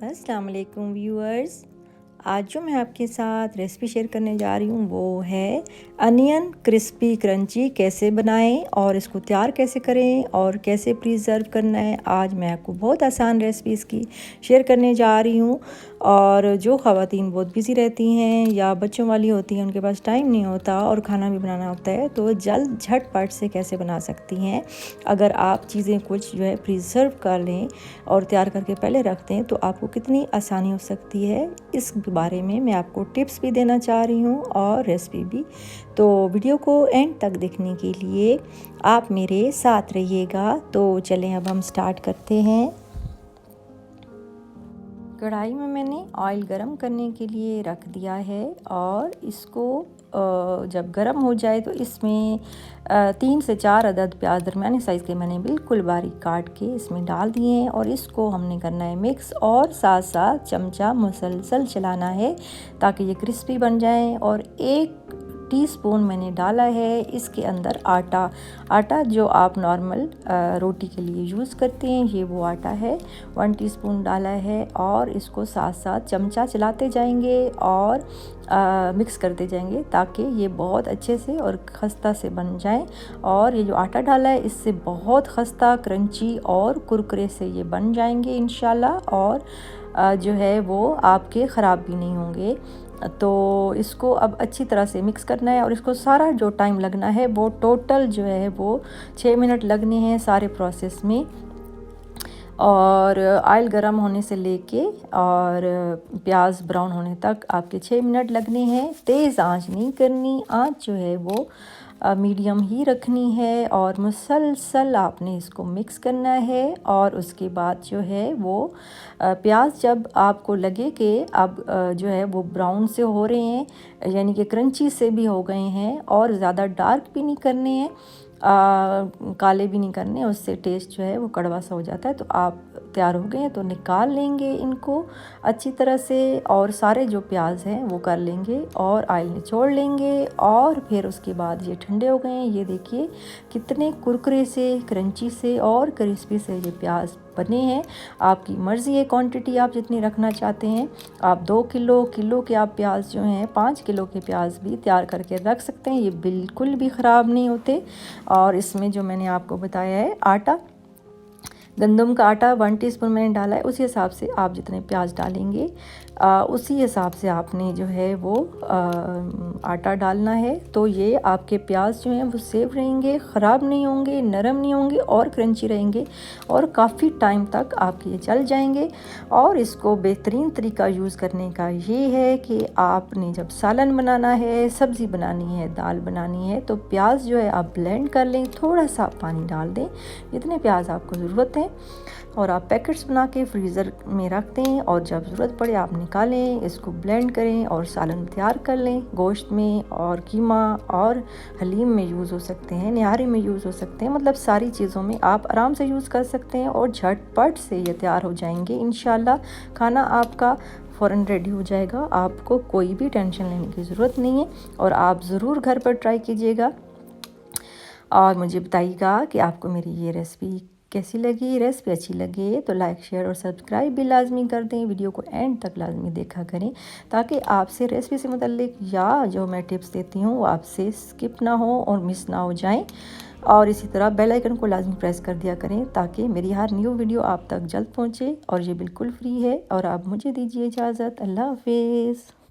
अस्सलाम वालेकुम व्यूअर्स। आज जो मैं आपके साथ रेसिपी शेयर करने जा रही हूँ वो है अनियन क्रिस्पी क्रंची कैसे बनाएं और इसको तैयार कैसे करें और कैसे प्रिजर्व करना है। आज मैं आपको बहुत आसान रेसिपी इसकी शेयर करने जा रही हूँ। और जो ख़वातीन बहुत बिज़ी रहती हैं या बच्चों वाली होती हैं, उनके पास टाइम नहीं होता और खाना भी बनाना होता है, तो जल्द झटपट से कैसे बना सकती हैं। अगर आप चीज़ें कुछ जो है प्रिजर्व कर लें और तैयार करके पहले रख दें तो आपको कितनी आसानी हो सकती है, इस बारे में मैं आपको टिप्स भी देना चाह रही हूँ और रेसिपी भी। तो वीडियो को एंड तक देखने के लिए आप मेरे साथ रहिएगा। तो चलें अब हम स्टार्ट करते हैं। कढ़ाई में मैंने ऑयल गरम करने के लिए रख दिया है और इसको जब गरम हो जाए तो इसमें 3 से 4 अदद प्याज दरमियाने साइज़ के मैंने बिल्कुल बारीक काट के इसमें डाल दिए हैं और इसको हमने करना है मिक्स और साथ साथ चमचा मुसलसल चलाना है ताकि ये क्रिस्पी बन जाएं। और 1 टीस्पून मैंने डाला है इसके अंदर आटा जो आप नॉर्मल रोटी के लिए यूज़ करते हैं, ये वो आटा है। 1 टीस्पून डाला है और इसको साथ साथ चमचा चलाते जाएंगे और मिक्स करते जाएंगे ताकि ये बहुत अच्छे से और खस्ता से बन जाए। और ये जो आटा डाला है इससे बहुत खस्ता क्रंची और कुरकुरे से ये बन जाएंगे इंशाल्लाह। और जो है वो आपके ख़राब भी नहीं होंगे। तो इसको अब अच्छी तरह से मिक्स करना है और इसको सारा जो टाइम लगना है वो टोटल जो है वो 6 मिनट लगने हैं सारे प्रोसेस में। और ऑयल गरम होने से लेके और प्याज ब्राउन होने तक आपके 6 मिनट लगने हैं। तेज़ आंच नहीं करनी, आंच जो है वो मीडियम ही रखनी है और मुसलसल आपने इसको मिक्स करना है। और उसके बाद जो है वो प्याज जब आपको लगे कि अब जो है वो ब्राउन से हो रहे हैं, यानी कि क्रंची से भी हो गए हैं और ज़्यादा डार्क भी नहीं करने हैं, काले भी नहीं करने, उससे टेस्ट जो है वो कड़वा सा हो जाता है। तो आप तैयार हो गए हैं तो निकाल लेंगे इनको अच्छी तरह से और सारे जो प्याज हैं वो कर लेंगे और ऑयल निचोड़ लेंगे। और फिर उसके बाद ये ठंडे हो गए हैं, ये देखिए कितने कुरकुरे से, क्रंची से और क्रिस्पी से ये प्याज बने हैं। आपकी मर्ज़ी है क्वांटिटी आप जितनी रखना चाहते हैं। आप 2 किलो के आप प्याज जो हैं 5 किलो के प्याज भी तैयार करके रख सकते हैं, ये बिल्कुल भी ख़राब नहीं होते। और इसमें जो मैंने आपको बताया है आटा, गंदम का आटा 1 टीस्पून मैंने डाला है, उसी हिसाब से आप जितने प्याज डालेंगे उसी हिसाब से आपने जो है वो आटा डालना है। तो ये आपके प्याज जो हैं वो सेफ रहेंगे, ख़राब नहीं होंगे, नरम नहीं होंगे और क्रंची रहेंगे और काफ़ी टाइम तक आपके ये चल जाएंगे। और इसको बेहतरीन तरीका यूज़ करने का ये है कि आपने जब सालन बनाना है, सब्ज़ी बनानी है, दाल बनानी है, तो प्याज जो है आप ब्लेंड कर लें, थोड़ा सा पानी डाल दें जितने प्याज आपको ज़रूरत है और आप पैकेट्स बना के फ्रीज़र में रख दें और जब ज़रूरत पड़े आप निकालें, इसको ब्लेंड करें और सालन तैयार कर लें। गोश्त में और कीमा और हलीम में यूज़ हो सकते हैं, निहारी में यूज़ हो सकते हैं, मतलब सारी चीज़ों में आप आराम से यूज़ कर सकते हैं और झटपट से ये तैयार हो जाएंगे इंशाल्लाह। खाना आपका फ़ौरन रेडी हो जाएगा, आपको कोई भी टेंशन लेने की ज़रूरत नहीं है और आप ज़रूर घर पर ट्राई कीजिएगा और मुझे बताइएगा कि आपको मेरी ये रेसिपी कैसी लगी। रेसिपी अच्छी लगे तो लाइक, शेयर और सब्सक्राइब भी लाजमी कर दें। वीडियो को एंड तक लाजमी देखा करें ताकि आपसे रेसिपी से मुतल्लिक या जो मैं टिप्स देती हूँ वो आपसे स्किप ना हो और मिस ना हो जाएं। और इसी तरह बेल आइकन को लाजमी प्रेस कर दिया करें ताकि मेरी हर न्यू वीडियो आप तक जल्द पहुँचे। और ये बिल्कुल फ्री है। और आप मुझे दीजिए इजाज़त। अल्लाह हाफिज़।